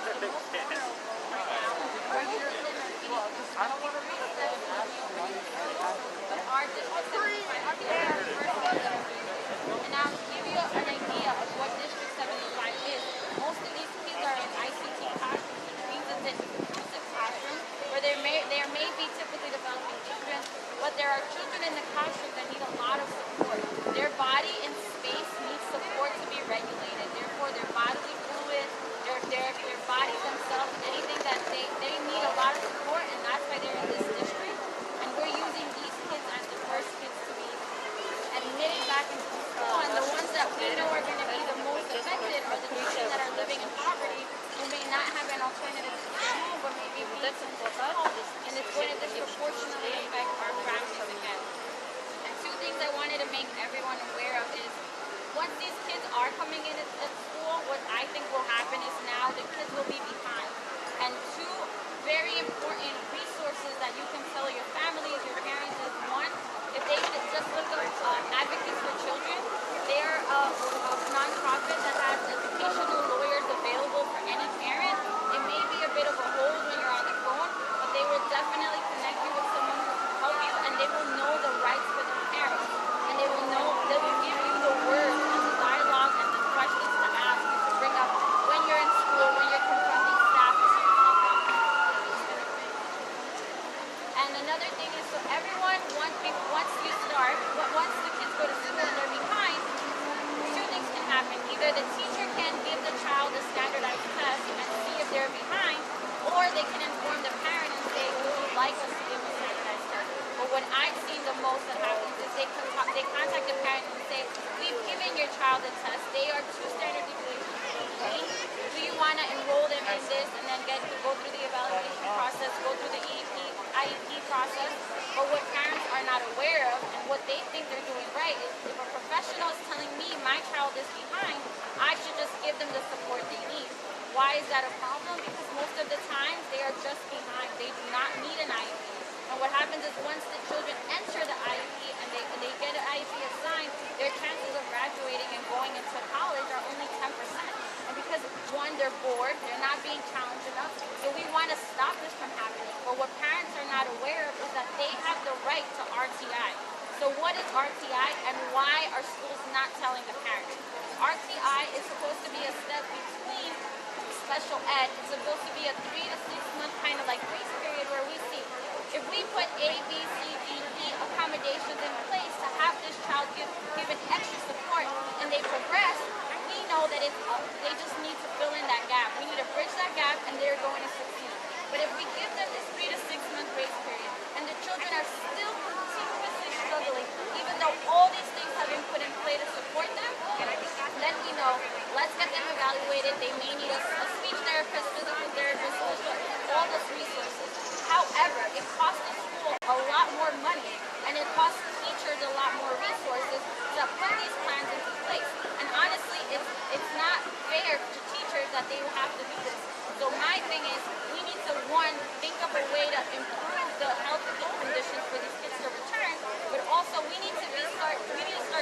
the most vulnerable right now. We're using them as but our district is our first and now to give you an idea of what District 75 is, most of these kids are in ICT classrooms, which means it's an inclusive classroom where there may be typically developing children, but there are children in the classroom that need a lot of support. Their body in space needs support to be regulated. Therefore, their bodily fluid, their bodies themselves, anything that they need a lot of support, and that's why they're in this district. And we're using these kids as the first kids to be admitted back into school, and the ones that we know are going to be the most affected are the children that are living in poverty who may not have an alternative to school, but maybe be in school, and it's going to disproportionately affect our families again. And two things I wanted to make everyone aware of is, once these kids are coming in at school, what I think will happen is now the kids will be behind. And two very important resources that you can tell your families, your parents is, one, if they just look up Advocates for Children, they're a nonprofit that has educational lawyers available for any parent. It may be a bit of a hold when you're on the phone, but they will definitely connect you with someone who can help you, and they will know the rights for the parents. And they will give you the words and the dialogue and the questions to ask you to bring up when you're in school, when you're confronting staff, or something like that. And another thing is, so everyone, once the kids go to school and they're behind, two things can happen. Either the teacher can give the child a standardized test and see if they're behind, or they can inform the parent and say, would you like us to give a standardized test? But what I've seen the most that happens is they contact the parent and say, we've given your child a test. They are 2 standard deviations below. Do you want to enroll them in this and then go through the evaluation process, go through the IEP process? But what parents are not aware of, and what they think they're doing right, is if a professional is telling me my child is behind, I should just give them the support they need. Why is that a problem? Because most of the time they are just behind. They do not need an IEP. And what happens is, once the children enter the IEP and they get an IEP assigned, their chances of graduating and going into college are only 10%. And because, one, they're bored, they're not being challenged enough, so we want to stop this from happening. But what parents are not aware of is that they have the right to RTI. So what is RTI, and why are schools not telling the parents? RTI is supposed to be a step between special ed. It's supposed to be a 3 to 6 month kind of like grace period where we see if we put A, B, C, D, E accommodations in place to have this child given extra support and they progress, we know that they just need to fill in that gap. We need to bridge that gap and they're going to succeed. But if we give them this 3 to 6 month grace period and the children are still continuously struggling, even though all these things have been put in play to support them, then we know, let's get them evaluated. They may need a speech therapist, physical therapist, all those resources. However, it costs the school a lot more money, and it costs teachers a lot more resources to put these plans into place. And honestly, it's not fair to teachers that they have to do this. So my thing is, we need to, one, think of a way to improve the health conditions for these kids to return, but also we need to start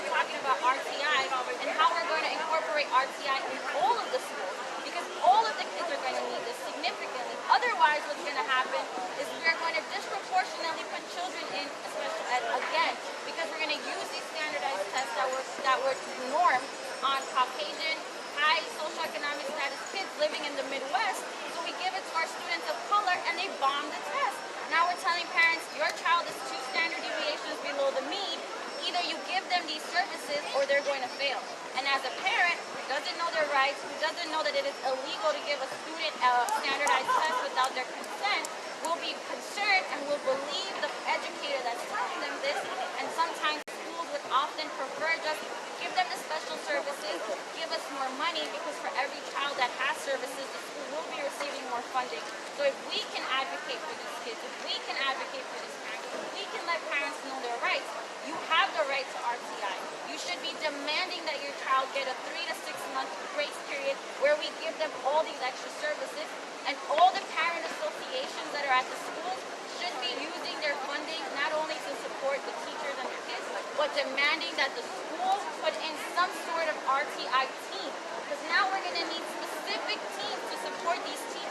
talking about RTI and how we're going to incorporate RTI in all of the schools, because all of the kids are going to need this significantly. Otherwise, what's going to happen is we're going to disproportionately put children in special ed again, because we're going to use these standardized tests that were normed on Caucasian, high socioeconomic status kids living in the Midwest. So we give it to our students of color and they bomb the test. Now we're telling parents, your child is 2 standard deviations below the mean. Either you give them these services or they're going to fail. And as a parent who doesn't know their rights, who doesn't know that it is illegal to give a student a standardized test without their consent, will be concerned and will believe the educator that's telling them this. And sometimes schools would often prefer just give them the special services, give us more money, because for every child that has services, the school will be receiving more funding. So if we can advocate for these kids, if we can advocate for these parents, if we can let parents know their rights, you have the right to RTI. You should be demanding that your child get a 3 to 6 month grace period where we give them all these extra services, and all the parent associations that are at the schools should be using their funding not only to support the teachers and the kids, but demanding that the school put in some sort of RTI team, because now we're going to need specific teams to support these teachers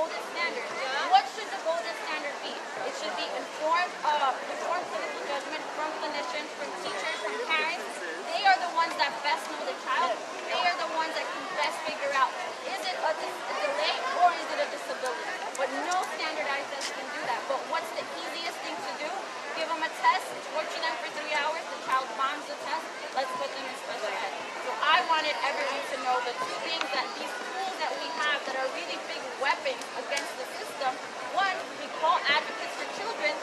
golden standard. What should the golden standard be? It should be informed clinical judgment from clinicians, from teachers, from parents. They are the ones that best know the child. They are the ones that can best figure out, is it a delay or is it a disability? But no standardized test can do that. But what's the easiest thing to do? Give them a test, torture them for 3 hours, the child bombs the test, let's put them in special ed. So I wanted everyone to know the two things, that these tools that we have that are really big weapons against the system. One, we call advocates for children.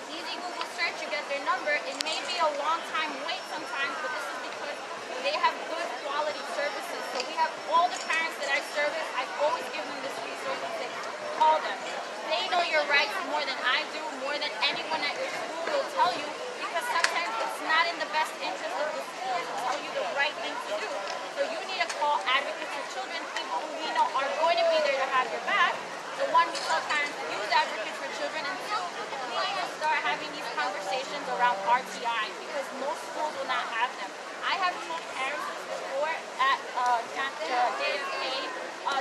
Easy Google search, you get their number. It may be a long time wait sometimes, but this is because they have good quality services. So we have all the parents that I service, I always give them this resource and say, call them. They know your rights more than I do, more than anyone at your school will tell you, because sometimes it's not in the best interest of the school to tell you the right thing to do. So you need to call advocates for children, people who we know are going to be there to have your back. So one, we tell parents to use advocates for children, and two, we need to start having these conversations around RTI, because most schools will not have them. I have told parents this before at JFK,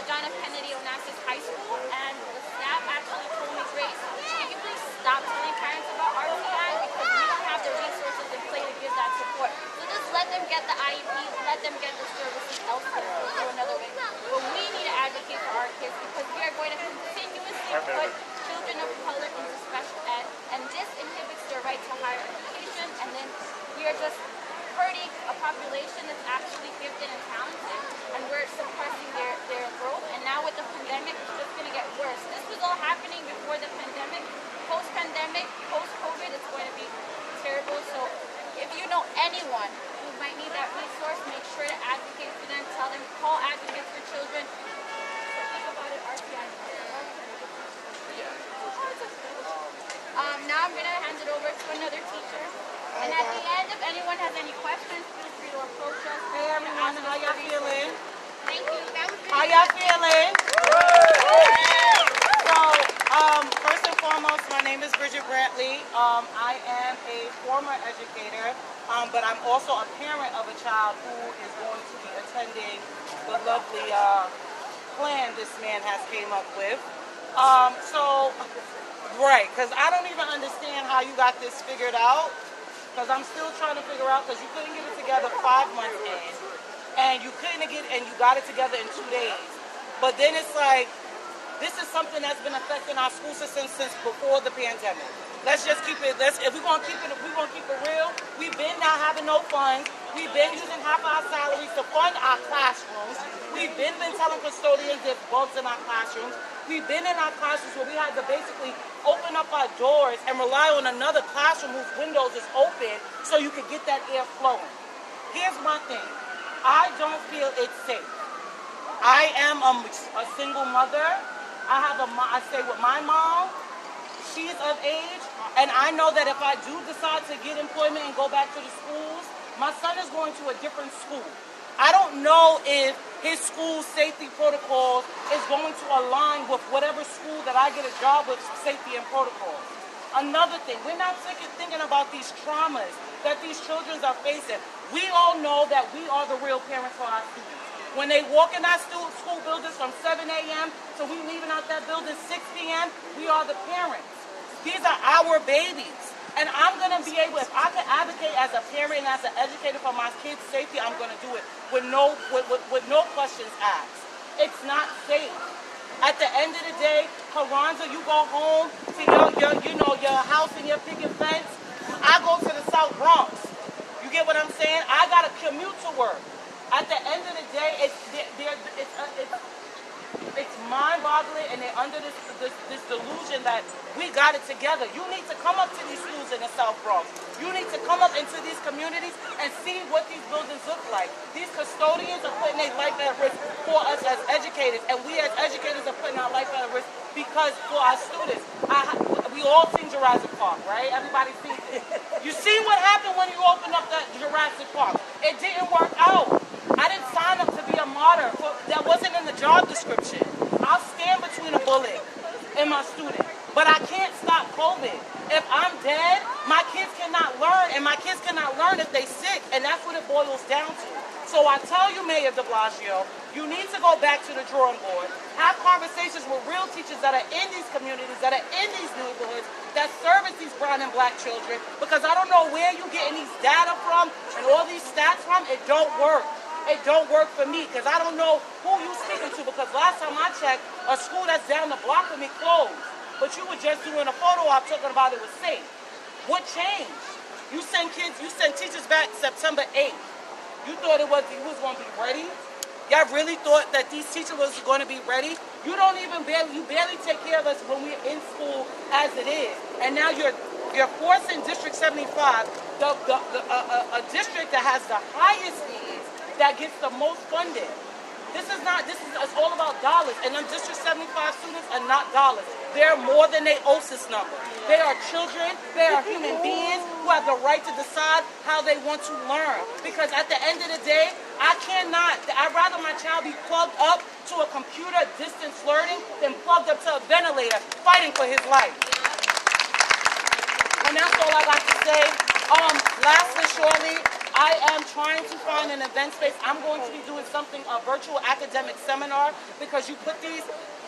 John F. Kennedy Onassis High School, and the staff actually told me, Grace, can you please stop telling parents about RTI, because we don't have the resources in play to give that support. So just let them get the IEPs, let them get the services elsewhere, or another way. But we need to advocate for our kids, because we are going to continuously put children of color into special ed, and this inhibits their right to higher education, and then we are just hurting a population that's actually gifted and talented, and we're suppressing their growth. And now with the pandemic, it's just going to get worse. This was all happening before the pandemic. Post-pandemic, post-COVID, it's going to be terrible. So if you know anyone who might need that resource, make sure to advocate for them. Tell them, call advocates for children. So think about it, RTI. Now I'm going to hand it over to another teacher. And at the end, if anyone has any questions, feel free to approach us. Hey everyone, how y'all feeling? Thank you. That was How y'all feeling? So, first and foremost, my name is Bridget Brantley. I am a former educator, but I'm also a parent of a child who is going to be attending the lovely plan this man has came up with. Right, because I don't even understand how you got this figured out. Because I'm still trying to figure out, because you couldn't get it together 5 months in, and you got it together in 2 days. But then it's like, this is something that's been affecting our school system since before the pandemic. Let's just keep it. If we're gonna keep it real. We've been not having no funds. We've been using half of our salaries to fund our classrooms. We've been telling custodians there's bugs in our classrooms. We've been in our classrooms where we had to basically open up our doors and rely on another classroom whose windows is open so you could get that air flowing. Here's my thing. I don't feel it's safe. I am a single mother. I stay with my mom. She's of age. And I know that if I do decide to get employment and go back to the schools, my son is going to a different school. I don't know if his school safety protocols is going to align with whatever school that I get a job with safety and protocols. Another thing, we're not thinking about these traumas that these children are facing. We all know that we are the real parents for our students. When they walk in our school buildings from 7 a.m. to we leaving out that building 6 p.m., we are the parents. These are our babies. And I'm going to be able, if I can advocate as a parent and as an educator for my kids' safety, I'm going to do it with no questions asked. It's not safe. At the end of the day, Carranza, you go home to your house and your picket fence. I go to the South Bronx. You get what I'm saying? I got to commute to work. At the end of the day, it's mind-boggling, and they're under this delusion that we got it together. You need to come up to these schools in the South Bronx. You need to come up into these communities and see what these buildings look like. These custodians are putting their life at risk for us as educators, and we as educators are putting our life at risk because for our students. We all seen Jurassic Park, right? Everybody sees it. You see what happened when you opened up that Jurassic Park. It didn't work out. I didn't sign up to be a martyr. That wasn't in the job description. I'll stand between a bullet and my student. But I can't stop COVID. If I'm dead, my kids cannot learn, and my kids cannot learn if they're sick, and that's what it boils down to. So I tell you, Mayor de Blasio, you need to go back to the drawing board, have conversations with real teachers that are in these communities, that are in these neighborhoods, that service these brown and black children, because I don't know where you're getting these data from and all these stats from. It don't work. It don't work for me, because I don't know who you speaking to, because last time I checked, a school that's down the block from me closed. But you were just doing a photo op talking about it was safe. What changed? You send teachers back September 8th. You thought you was going to be ready? Y'all really thought that these teachers was going to be ready? You barely take care of us when we're in school as it is. And now you're forcing District 75, a district that has the highest needs, that gets the most funding. It's all about dollars. And them District 75 students are not dollars. They're more than their OSIS number. They are children. They are human beings who have the right to decide how they want to learn. Because at the end of the day, I'd rather my child be plugged up to a computer distance learning than plugged up to a ventilator fighting for his life. And that's all I got to say. Lastly, shortly, I am trying to find an event space. I'm going to be doing something, a virtual academic seminar, because you put these,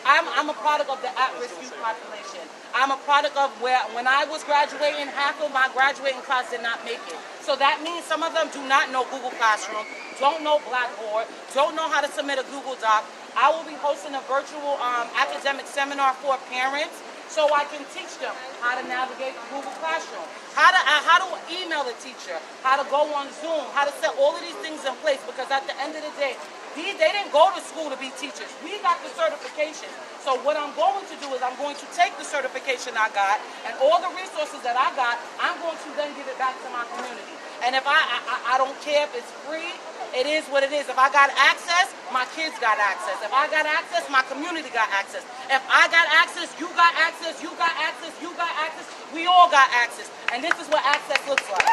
I'm a product of the at-risk youth population. I'm a product of when I was graduating, half of my graduating class did not make it. So that means some of them do not know Google Classroom, don't know Blackboard, don't know how to submit a Google Doc. I will be hosting a virtual academic seminar for parents, so I can teach them how to navigate Google Classroom, how to email a teacher, how to go on Zoom, how to set all of these things in place, because at the end of the day, they didn't go to school to be teachers. We got the certification. So what I'm going to do is I'm going to take the certification I got and all the resources that I got, I'm going to then give it back to my community. And if I don't care if it's free, it is what it is. If I got access, my kids got access. If I got access, my community got access. If I got access, you got access, you got access, you got access, we all got access. And this is what access looks like.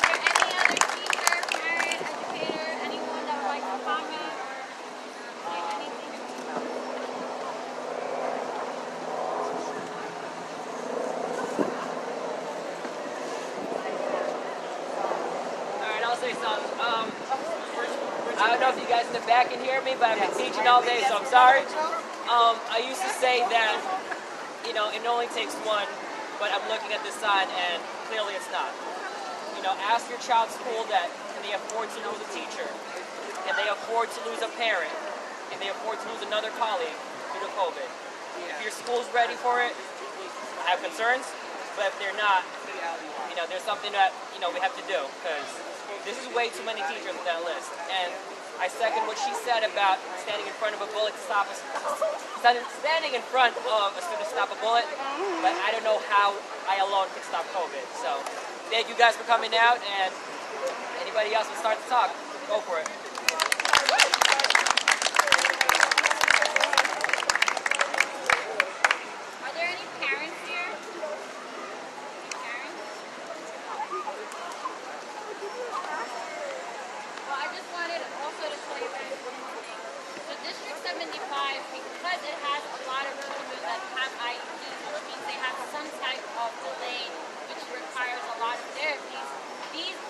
Is there any other teacher, parent, educator, anyone that would like to comment? Say anything? Alright, I'll say something. I don't know if you guys in the back can hear me, but I've been teaching all day, so I'm sorry. I used to say that, it only takes one, but I'm looking at this sign and clearly it's not. Ask your child's school that can they afford to lose a teacher? Can they afford to lose a parent? Can they afford to lose another colleague due to COVID? If your school's ready for it, I have concerns, but if they're not, there's something that, we have to do, because this is way too many teachers on that list. And I second what she said about standing in front of a bullet to stop standing in front of a student to stop a bullet, but I don't know how I alone can stop COVID. So thank you guys for coming out, and anybody else will start to talk. Go for it. Are there any parents here? Parents? Well, I just wanted also to tell you guys one more thing. So District 75, because it has a lot of children that have IEPs, which means they have some type of delay, which requires a lot of therapies,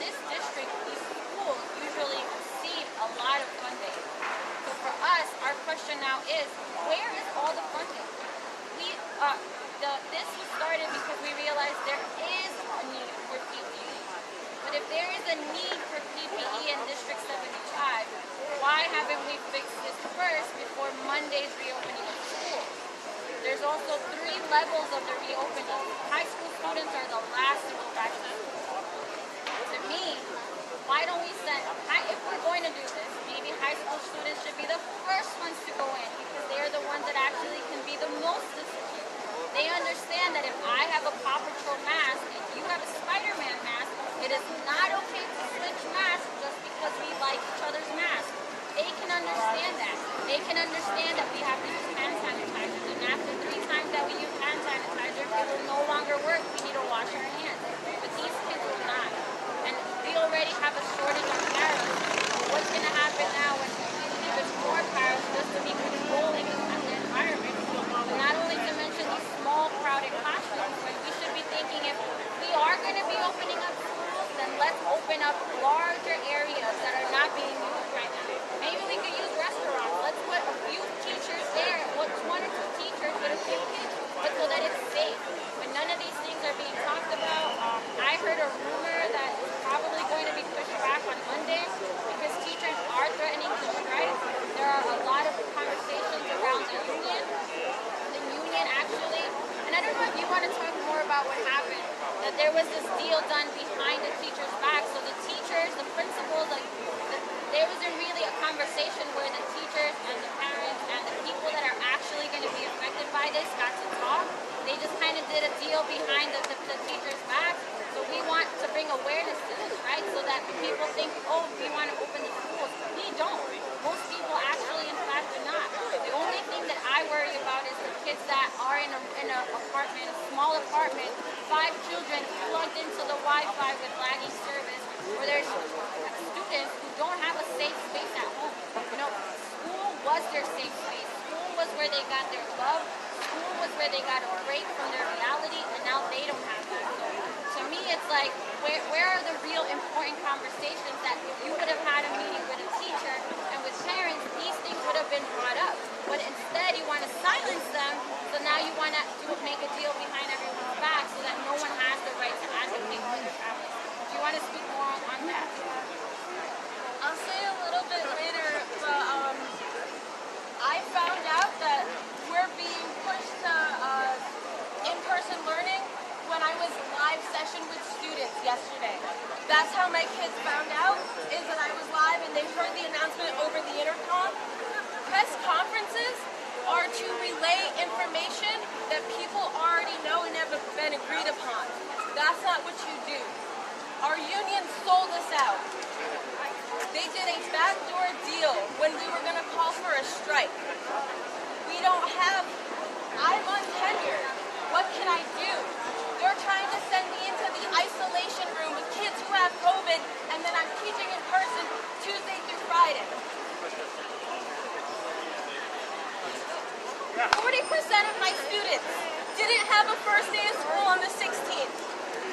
this district, these schools usually receive a lot of funding. So for us, our question now is, where is all the funding? This was started because we realized there is a need for PPE. But if there is a need for PPE in District 75, why haven't we fixed this first before Monday's reopening of schools? There's also 3 levels of the reopening. High school students are the last to go back to school. To me, why don't we send, if we're going to do this, maybe high school students should be the first ones to go in, because they're the ones that actually can be the most disciplined. They understand that if I have a Paw Patrol mask and you have a Spider-Man mask, it is not okay to switch masks just because we like each other's masks. They can understand that. They can understand that we have to use hand sanitizers, and after 3 times that we use hand sanitizer, it will no longer work. We need to wash our hands. But these kids will not. And we already have a shortage of paras. What's going to happen now when there's more paras just to be controlling the environment? But not only to mention these small, crowded classrooms, but we should be thinking if we are going to be opening conversation where the teachers and the parents and the people that are actually going to be affected by this got to talk. They just kind of did a deal behind the teachers' backs. So we want to bring awareness to this, right? So that people think, oh, we want to open the schools. We don't. Most people actually, in fact, do not. The only thing that I worry about is the kids that are in an apartment, a small apartment, 5 children plugged into the Wi-Fi with lagging service, where there's students who don't have a safe space at home. You know, school was their safe space. School was where they got their love. School was where they got a break from their reality, and now they don't have that. So to me, it's like, where are the real important conversations that if you would have had a meeting with a teacher and with parents, these things would have been brought up. But instead, you want to silence them, so now you want to make a deal behind everyone's back so that no one has the right to advocate for their families. Do you want to speak more on that? I'll say a little bit later, but I found out that we're being pushed to in-person learning when I was live session with students yesterday. That's how my kids found out, is that I was live and they heard the announcement over the intercom. Press conferences are to relay information that people already know and have been agreed upon. That's not what you do. Our union sold us out. They did a backdoor deal when we were going to call for a strike. I'm untenured. What can I do? They're trying to send me into the isolation room with kids who have COVID, and then I'm teaching in person Tuesday through Friday. 40% of my students didn't have a first day of school on the 16th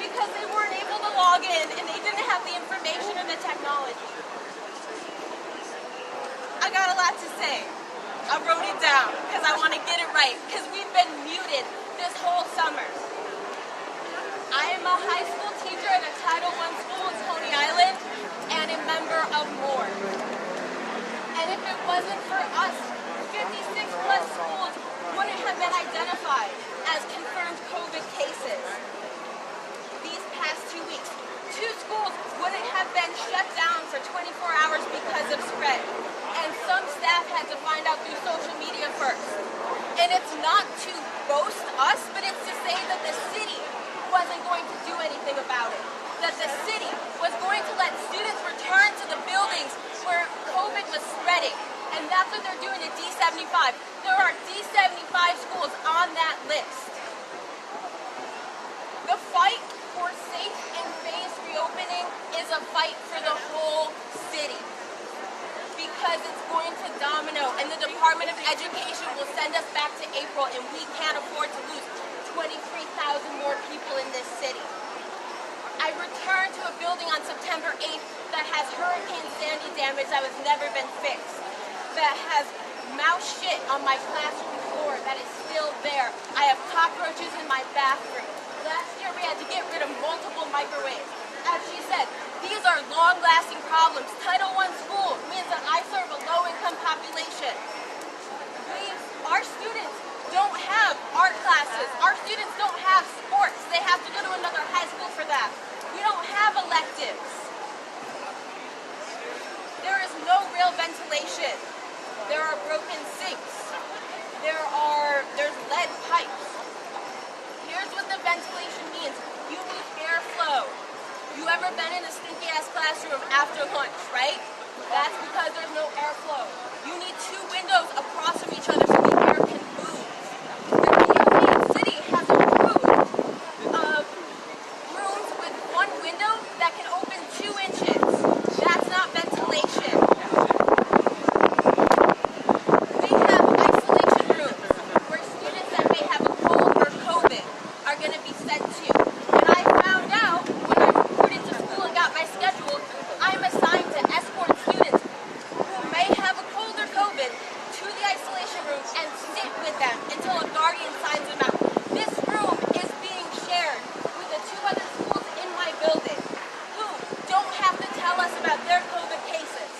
because they weren't able to log in and they didn't have the information or the technology. I got a lot to say. I wrote it down because I want to get it right because we've been muted this whole summer. I am a high school teacher at a Title I school in Coney Island and a member of MORE. And if it wasn't for us, 56 plus schools wouldn't have been identified as confirmed COVID cases. These past 2 weeks, 2 schools wouldn't have been shut down for 24 hours because of spread. And some staff had to find out through social media first. And it's not to boast us, but it's to say that the city wasn't going to do anything about it. That the city was going to let students return to the buildings where COVID was spreading. And that's what they're doing at D75. There are D75 schools on that list. The fight for safe and phased reopening is a fight for the whole city. Because it's going to domino, and the Department of Education will send us back to April, and we can't afford to lose 23,000 more people in this city. I returned to a building on September 8th that has Hurricane Sandy damage that has never been fixed, that has mouse shit on my classroom floor that is still there. I have cockroaches in my bathroom. Last year we had to get rid of multiple microwaves. As she said, these are long-lasting problems. Title I school means that I serve a low-income population. Our students don't have art classes. Our students don't have sports. They have to go to another high school for that. We don't have electives. There is no real ventilation. There are broken sinks. There's lead pipes. Here's what the ventilation means. You need airflow. You ever been in a stinky-ass classroom after lunch, right? That's because there's no airflow. You need 2 windows across from each other so the air can move. The European city has approved rooms with 1 window that can open 2 inches. That's not ventilation. We have isolation rooms where students that may have a cold or COVID are going to be sent to. And I found out when I reported to school and got my schedule, I'm assigned to escort students who may have a cold or COVID to the isolation room and sit with them until a guardian signs them out. This room is being shared with the 2 other schools in my building who don't have to tell us about their COVID cases.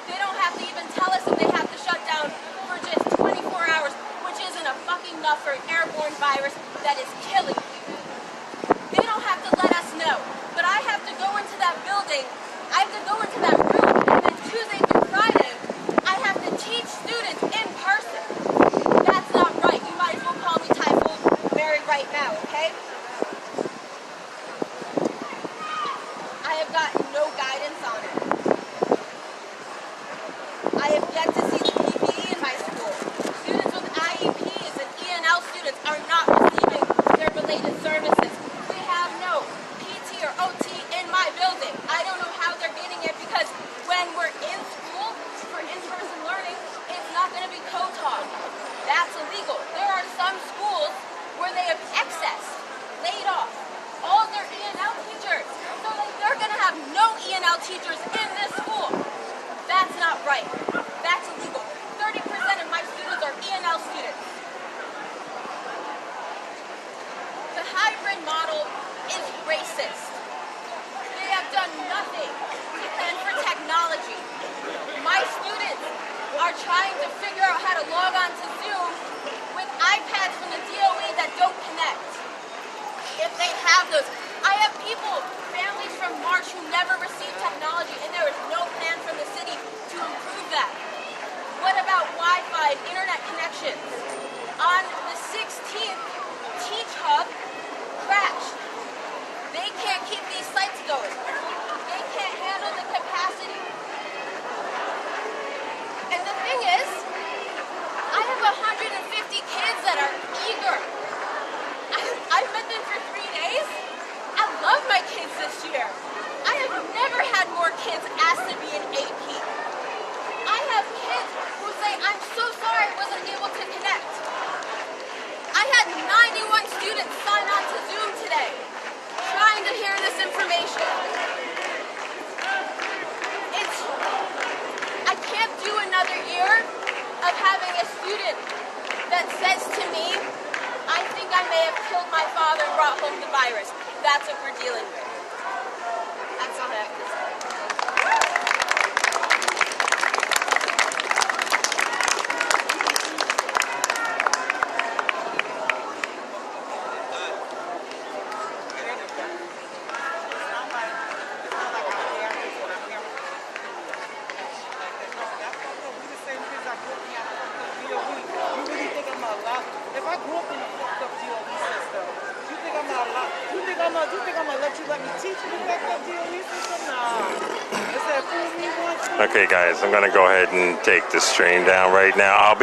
They don't have to even tell us if they have to shut down for just 24 hours, which isn't a fucking enough for an airborne virus that is killing people. They don't have to let us know, but I have to go into that building, I have to go into that room, and then Tuesday through Friday, I when we're in school for in-person learning, it's not going to be co-taught. That's illegal. There are some schools where they have excess, laid off all their E&L teachers. So they're going to have no E&L teachers in this school. That's not right. That's illegal. 30% of my students are E&L students. The hybrid model is racist. They have done nothing to plan for technology. My students are trying to figure out how to log on to Zoom with iPads from the DOE that don't connect. If they have those. I have people, families from March who never received technology, and there is no plan from the city to improve that. What about Wi-Fi and internet connections? On the 16th, Teach Hub crashed. They can't keep these sites going. They can't handle the capacity. And the thing is, I have 150 kids that are eager. I've met them for 3 days. I love my kids this year. I have never had more kids ask to be an AP. I have kids who say, I'm so sorry I wasn't able to connect. I had 91 students sign on to Zoom today, trying to hear this information. I can't do another year of having a student that says to me, I think I may have killed my father and brought home the virus. That's what we're dealing with. That's all I have to say. If I grew up in the fucked up DOE system, you think I'm gonna let you let me teach you the fucked up DOE system? Nah. It said fool me once. Okay, guys, I'm gonna go ahead and take the stream down right now. I'll be